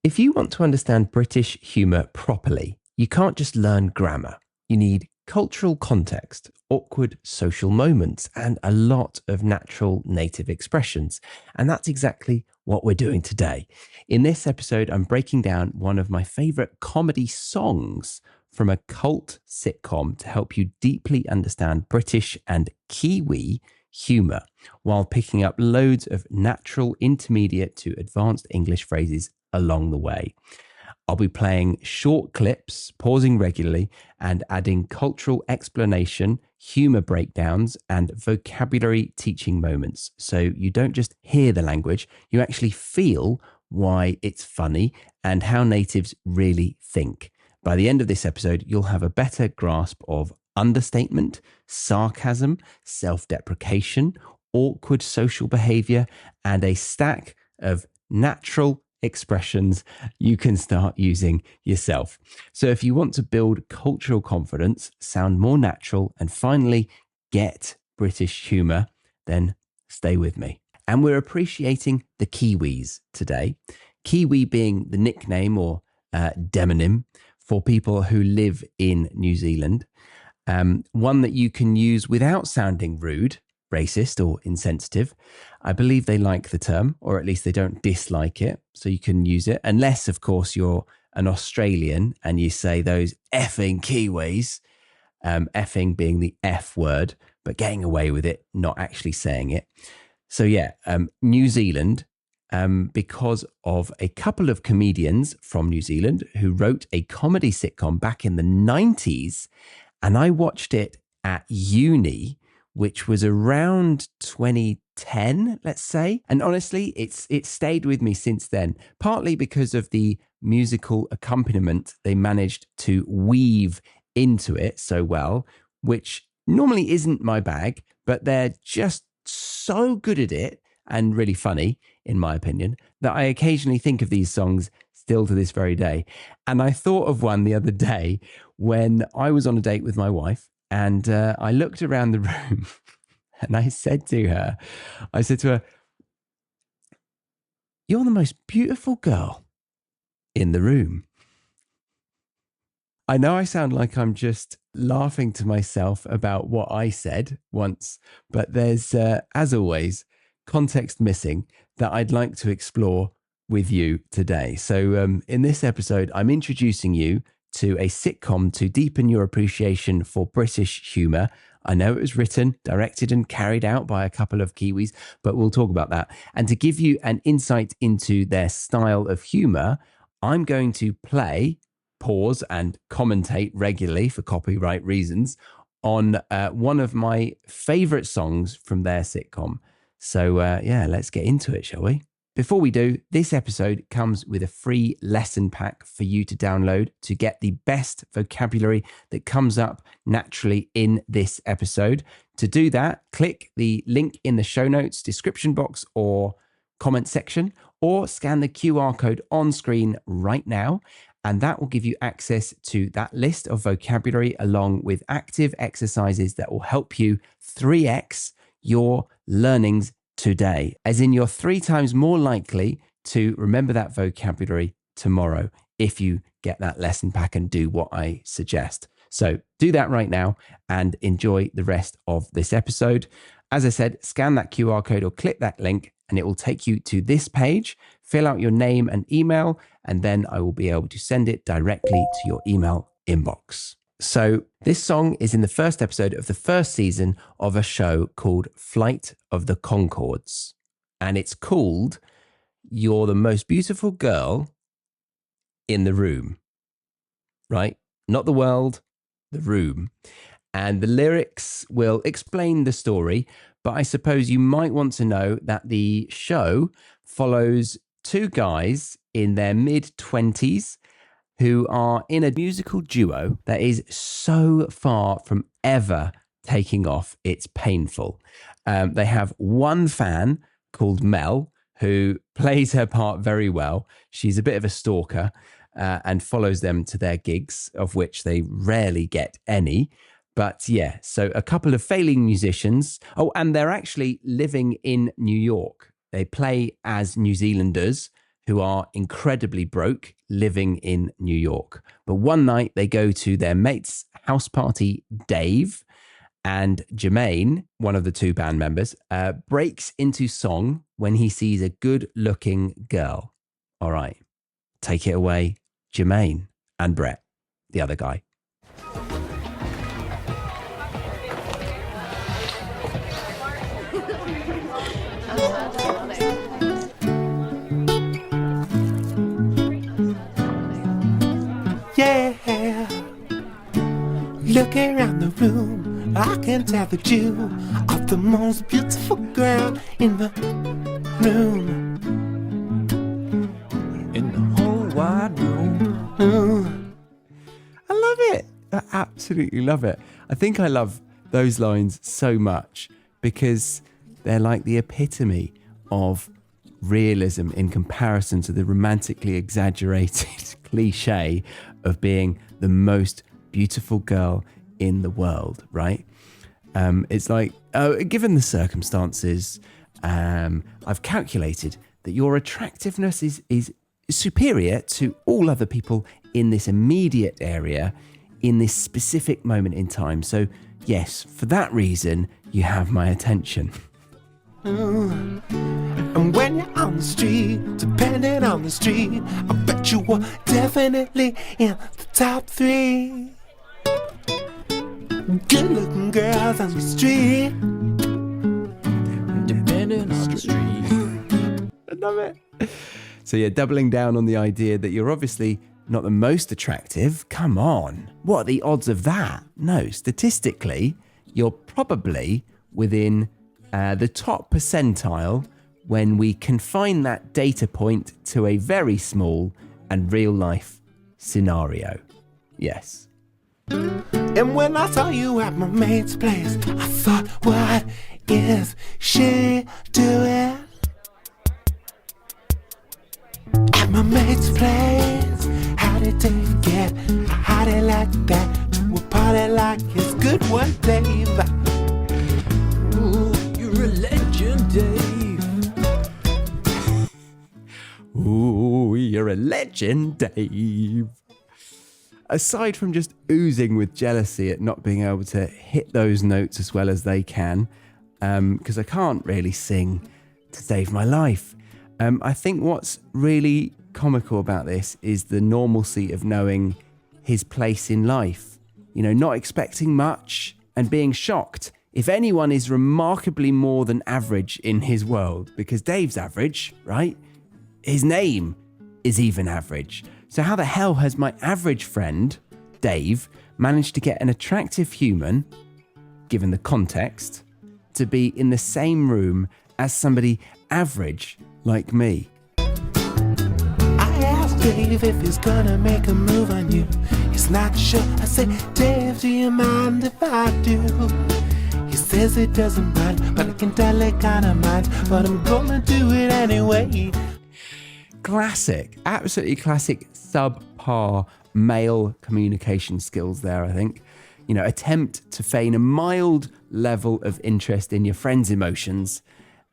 If you want to understand British humour properly, you can't just learn grammar. You need cultural context, awkward social moments, and a lot of natural native expressions. And that's exactly what we're doing today. In this episode, I'm breaking down one of my favourite comedy songs from a cult sitcom to help you deeply understand British and Kiwi humour while picking up loads of natural, intermediate to advanced English phrases along the way. I'll be playing short clips, pausing regularly, and adding cultural explanation, humour breakdowns, and vocabulary teaching moments. So you don't just hear the language, you actually feel why it's funny and how natives really think. By the end of this episode, you'll have a better grasp of understatement, sarcasm, self-deprecation, awkward social behaviour, and a stack of natural expressions you can start using yourself. So if you want to build cultural confidence, sound more natural, and finally get British humour, then stay with me. And we're appreciating the Kiwis today. Kiwi being the nickname or demonym for people who live in New Zealand. One that you can use without sounding rude, racist, or insensitive. I believe they like the term, or at least they don't dislike it, so you can use it. Unless, of course, you're an Australian and you say those effing Kiwis, effing being the F word, but getting away with it, not actually saying it. So yeah, New Zealand, because of a couple of comedians from New Zealand who wrote a comedy sitcom back in the 90s, and I watched it at uni, which was around 2010, let's say. And honestly, it's stayed with me since then, partly because of the musical accompaniment they managed to weave into it so well, which normally isn't my bag, but they're just so good at it and really funny, in my opinion, that I occasionally think of these songs still to this very day. And I thought of one the other day when I was on a date with my wife, and I looked around the room and I said to her, "You're the most beautiful girl in the room." I know I sound like I'm just laughing to myself about what I said once, but there's, as always, context missing that I'd like to explore with you today. So in this episode, I'm introducing you to a sitcom to deepen your appreciation for British humour. I know it was written, directed, and carried out by a couple of Kiwis, but we'll talk about that. And to give you an insight into their style of humour, I'm going to play, pause, and commentate regularly for copyright reasons on one of my favourite songs from their sitcom. So yeah, let's get into it, shall we? Before we do, this episode comes with a free lesson pack for you to download to get the best vocabulary that comes up naturally in this episode. To do that, click the link in the show notes, description box, or comment section, or scan the QR code on screen right now. And that will give you access to that list of vocabulary along with active exercises that will help you 3x your learnings today, as in you're 3 times more likely to remember that vocabulary tomorrow if you get that lesson pack and do what I suggest. So do that right now and enjoy the rest of this episode. As I said, scan that QR code or click that link and it will take you to this page. Fill out your name and email, and then I will be able to send it directly to your email inbox. So this song is in the first episode of the first season of a show called Flight of the Conchords. And it's called "You're the Most Beautiful Girl in the Room." Right? Not the world, the room. And the lyrics will explain the story, but I suppose you might want to know that the show follows 2 guys in their mid-20s who are in a musical duo that is so far from ever taking off, it's painful. They have one fan called Mel who plays her part very well. She's a bit of a stalker and follows them to their gigs, of which they rarely get any. But yeah, so a couple of failing musicians. Oh, and they're actually living in New York. They play as New Zealanders who are incredibly broke living in New York. But one night they go to their mate's house party, Dave, and Jermaine, one of the two band members, breaks into song when he sees a good-looking girl. All right, take it away, Jermaine and Brett, the other guy. Yeah, looking around the room, I can tell that you are the most beautiful girl in the room. In the whole wide room. I love it. I absolutely love it. I think I love those lines so much because they're like the epitome of realism in comparison to the romantically exaggerated cliche of being the most beautiful girl in the world, right? It's like, given the circumstances, I've calculated that your attractiveness is superior to all other people in this immediate area in this specific moment in time. So yes, for that reason, you have my attention. And when you're on the street, depending on the street, I bet you were definitely in the top 3 good-looking girls on the street. Depending on the street. I love it. So yeah, doubling down on the idea that you're obviously not the most attractive. Come on. What are the odds of that? No, statistically, you're probably within the top percentile when we confine that data point to a very small and real life scenario. Yes. And when I saw you at my mate's place, I thought, what is she doing? At my mate's place, how did they get, how they like that, to a party like it's good one, Dave? Ooh, you're a legend, Dave. Ooh, you're a legend, Dave. Aside from just oozing with jealousy at not being able to hit those notes as well as they can, because I can't really sing to save my life, I think what's really comical about this is the normalcy of knowing his place in life. You know, not expecting much and being shocked if anyone is remarkably more than average in his world, because Dave's average, right? His name is even average. So how the hell has my average friend, Dave, managed to get an attractive human, given the context, to be in the same room as somebody average like me? I asked Dave if he's gonna make a move on you. He's not sure. I said, Dave, do you mind if I do? He says it doesn't mind, but I can tell it kinda minds. But I'm gonna do it anyway. Classic, absolutely classic subpar male communication skills there, I think. You know, attempt to feign a mild level of interest in your friend's emotions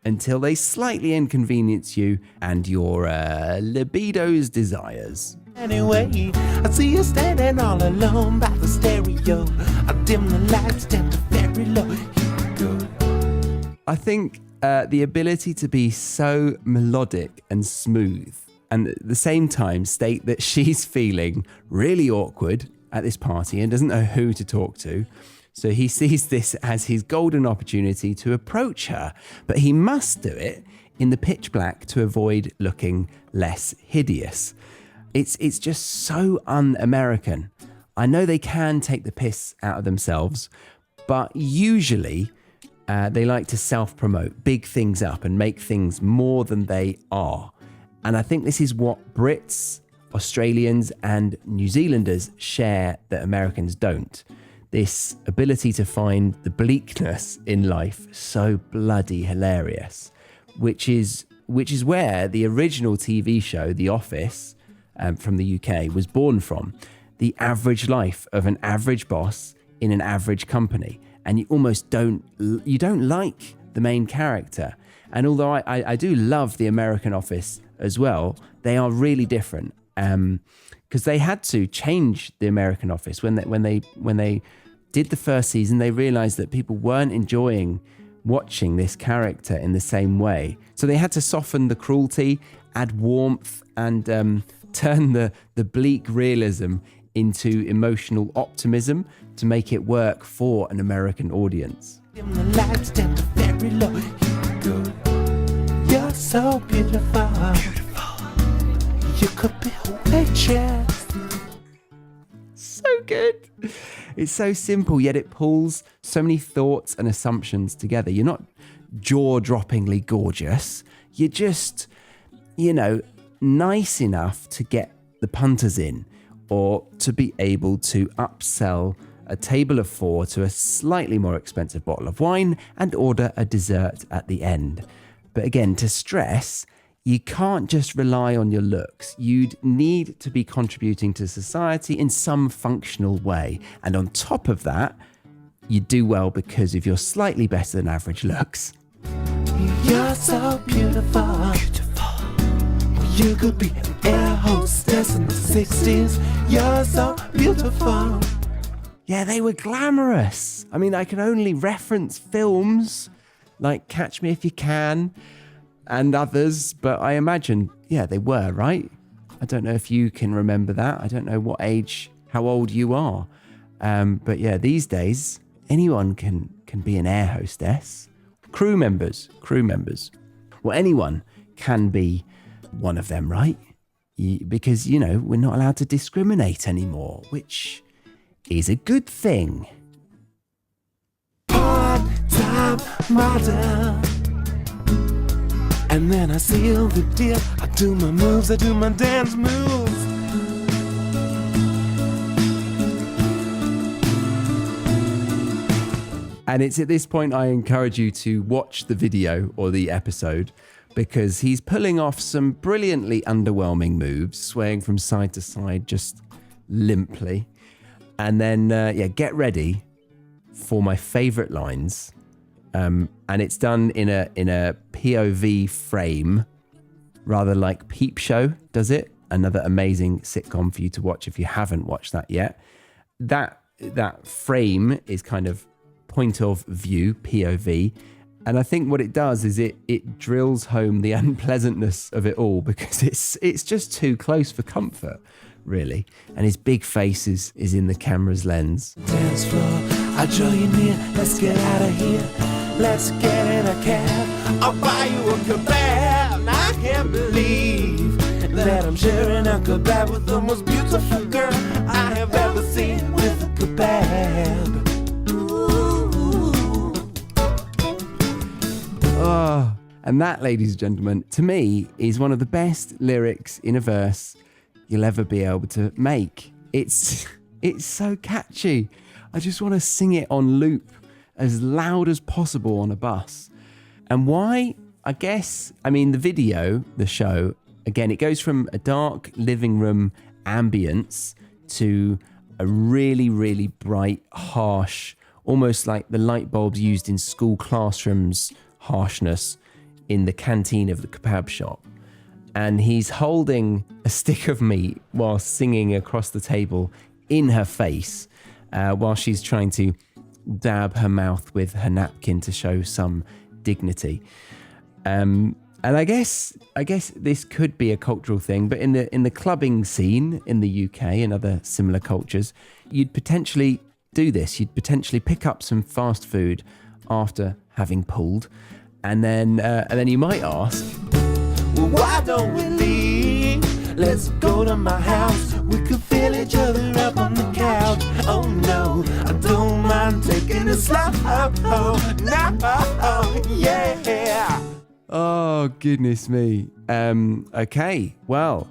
until they slightly inconvenience you and your libido's desires. Anyway, I see you standing all alone by the stereo. I dim the lights down to very low. Here we go. I think the ability to be so melodic and smooth and at the same time state that she's feeling really awkward at this party and doesn't know who to talk to. So he sees this as his golden opportunity to approach her, but he must do it in the pitch black to avoid looking less hideous. It's just so un-American. I know they can take the piss out of themselves, but usually they like to self-promote, big things up and make things more than they are. And I think this is what Brits, Australians and New Zealanders share that Americans don't. This ability to find the bleakness in life so bloody hilarious, which is where the original TV show, The Office, from the UK, was born from. The average life of an average boss in an average company. And you almost don't like the main character. And although I do love the American Office as well, they are really different. Because they had to change the American office when they did the first season. They realized that people weren't enjoying watching this character in the same way, so they had to soften the cruelty, add warmth, and turn the bleak realism into emotional optimism to make it work for an American audience. The lights down to very low. Here we go. You're so beautiful. You could be a waitress. So good. It's so simple, yet it pulls so many thoughts and assumptions together. You're not jaw-droppingly gorgeous. You're just, nice enough to get the punters in, or to be able to upsell a table of 4 to a slightly more expensive bottle of wine and order a dessert at the end. But again, to stress, you can't just rely on your looks. You'd need to be contributing to society in some functional way. And on top of that, you do well because of your slightly better than average looks. You're so beautiful. You could be an air hostess in the 60s. You're so beautiful. Yeah, they were glamorous. I mean, I can only reference films like Catch Me If You Can and others, but I imagine, yeah, they were, right? I don't know if you can remember that. I don't know how old you are. But yeah, these days, anyone can be an air hostess. Crew members. Well, anyone can be one of them, right? Because, we're not allowed to discriminate anymore, which is a good thing. Part-time model. And then I seal the deal. I do my moves, I do my dance moves. And it's at this point I encourage you to watch the video or the episode, because he's pulling off some brilliantly underwhelming moves, swaying from side to side just limply. And then, get ready for my favorite lines. And it's done in a POV frame, rather like Peep Show does it. Another amazing sitcom for you to watch if you haven't watched that yet. That frame is kind of point of view, POV. And I think what it does is it drills home the unpleasantness of it all, because it's just too close for comfort, really. And his big face is in the camera's lens. Dance floor, I draw you near. Let's get out of here. Let's get in a cab. I'll buy you a kebab. I can't believe that I'm sharing a kebab with the most beautiful girl I have ever seen with a kebab. Oh, and that, ladies and gentlemen, to me is one of the best lyrics in a verse you'll ever be able to make. It's so catchy. I just want to sing it on loop as loud as possible on a bus. And why? The video, the show, again, it goes from a dark living room ambience to a really, really bright, harsh, almost like the light bulbs used in school classrooms harshness in the canteen of the kebab shop. And he's holding a stick of meat while singing across the table in her face, while she's trying to dab her mouth with her napkin to show some dignity. And I guess this could be a cultural thing, but in the clubbing scene in the UK and other similar cultures, you'd potentially do this. You'd potentially pick up some fast food after having pulled, and then you might ask, well, why don't we leave? Let's go to my house. We could feel each other up on the couch. Oh no, I don't mind taking a slow. Oh, no, yeah. oh goodness me. Okay, well,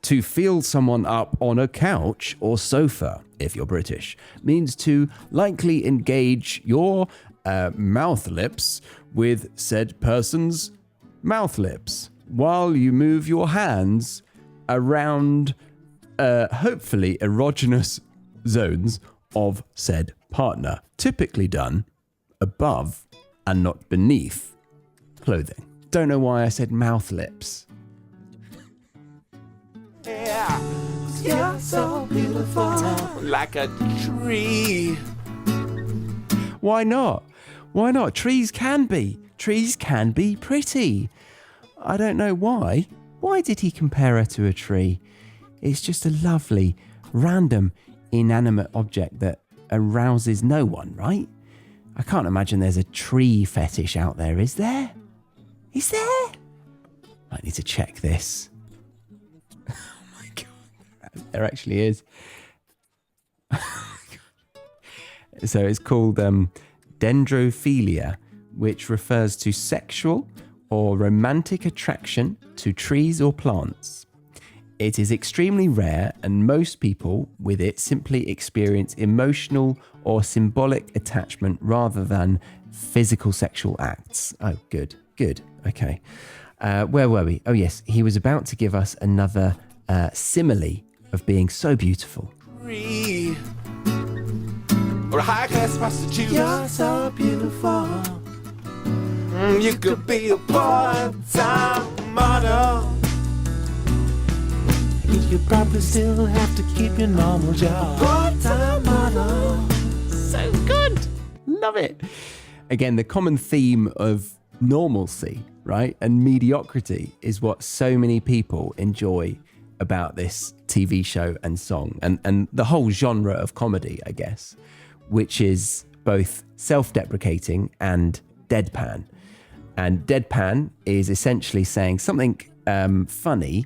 to feel someone up on a couch or sofa, if you're British, means to likely engage your mouth lips with said person's mouth lips while you move your hands around hopefully erogenous zones of said partner, typically done above and not beneath clothing. Don't know why I said mouth lips. Yeah, 'cause you're so beautiful, like a tree. Why not? Why not? Trees can be pretty. I don't know why. Why did he compare her to a tree? It's just a lovely, random, inanimate object that arouses no one, right? I can't imagine there's a tree fetish out there, is there? Is there? I need to check this. Oh my God. There actually is. So it's called dendrophilia, which refers to sexual or romantic attraction to trees or plants. It is extremely rare, and most people with it simply experience emotional or symbolic attachment rather than physical sexual acts. Oh, good. Okay. Where were we? Oh, yes. He was about to give us another simile of being so beautiful. Tree. Or a high-class prostitute. You're so beautiful. You could be a part-time model. You probably still have to keep your normal job. Part-time model. So good. Love it. Again, the common theme of normalcy, right, and mediocrity is what so many people enjoy about this TV show and song and the whole genre of comedy, I guess, which is both self-deprecating and deadpan. And deadpan is essentially saying something funny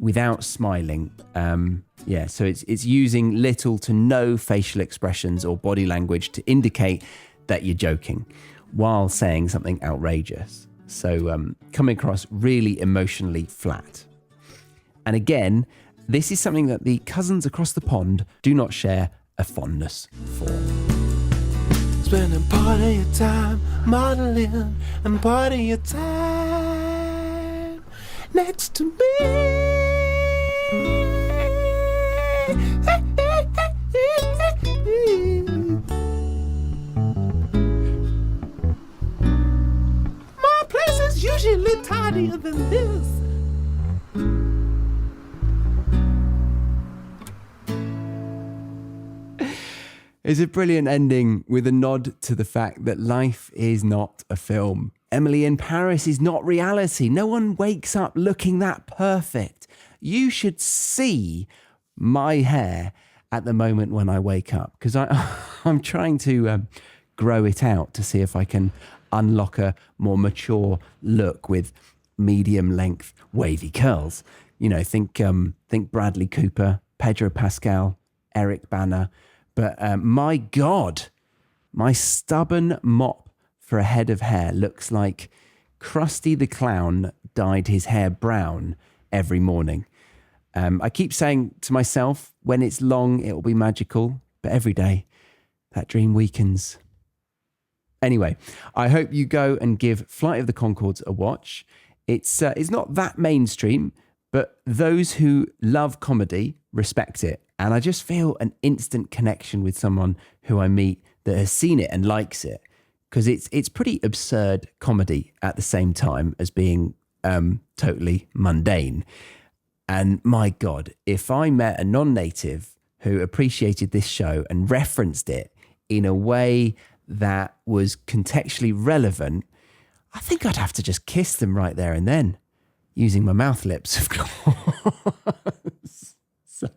without smiling. So it's using little to no facial expressions or body language to indicate that you're joking while saying something outrageous. So coming across really emotionally flat. And again, this is something that the cousins across the pond do not share a fondness for. Spending part of your time modeling and part of your time next to me. My place is usually tidier than this. It's a brilliant ending with a nod to the fact that life is not a film. Emily in Paris is not reality. No one wakes up looking that perfect. You should see my hair at the moment when I wake up, because I'm trying to grow it out to see if I can unlock a more mature look with medium length wavy curls. You know, think Bradley Cooper, Pedro Pascal, Eric Bana. But my God, my stubborn mop for a head of hair looks like Krusty the Clown dyed his hair brown every morning. I keep saying to myself, when it's long, it will be magical. But every day, that dream weakens. Anyway, I hope you go and give Flight of the Conchords a watch. It's not that mainstream, but those who love comedy respect it. And I just feel an instant connection with someone who I meet that has seen it and likes it, because it's pretty absurd comedy at the same time as being totally mundane. And my God, if I met a non-native who appreciated this show and referenced it in a way that was contextually relevant, I think I'd have to just kiss them right there and then, using my mouth lips, of course. Sorry.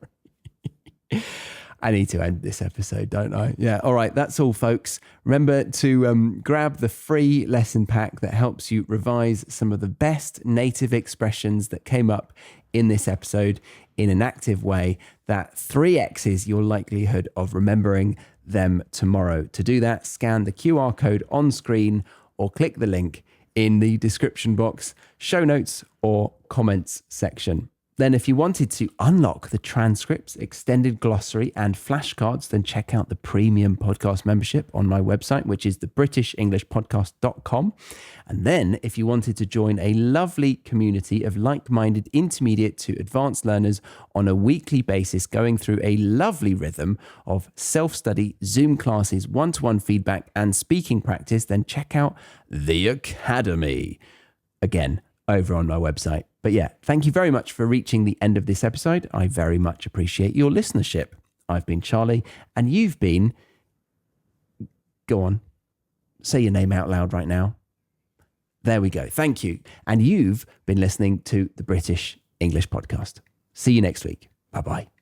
I need to end this episode, don't I? Yeah. All right. That's all, folks. Remember to grab the free lesson pack that helps you revise some of the best native expressions that came up in this episode in an active way. That 3x's your likelihood of remembering them tomorrow. To do that, scan the QR code on screen or click the link in the description box, show notes, or comments section. Then if you wanted to unlock the transcripts, extended glossary, and flashcards, then check out the premium podcast membership on my website, which is thebritishenglishpodcast.com. And then if you wanted to join a lovely community of like-minded intermediate to advanced learners on a weekly basis, going through a lovely rhythm of self-study, Zoom classes, one-to-one feedback, and speaking practice, then check out The Academy. Again, over on my website. But yeah, thank you very much for reaching the end of this episode. I very much appreciate your listenership. I've been Charlie, and you've been... Go on. Say your name out loud right now. There we go. Thank you. And you've been listening to the British English Podcast. See you next week. Bye-bye.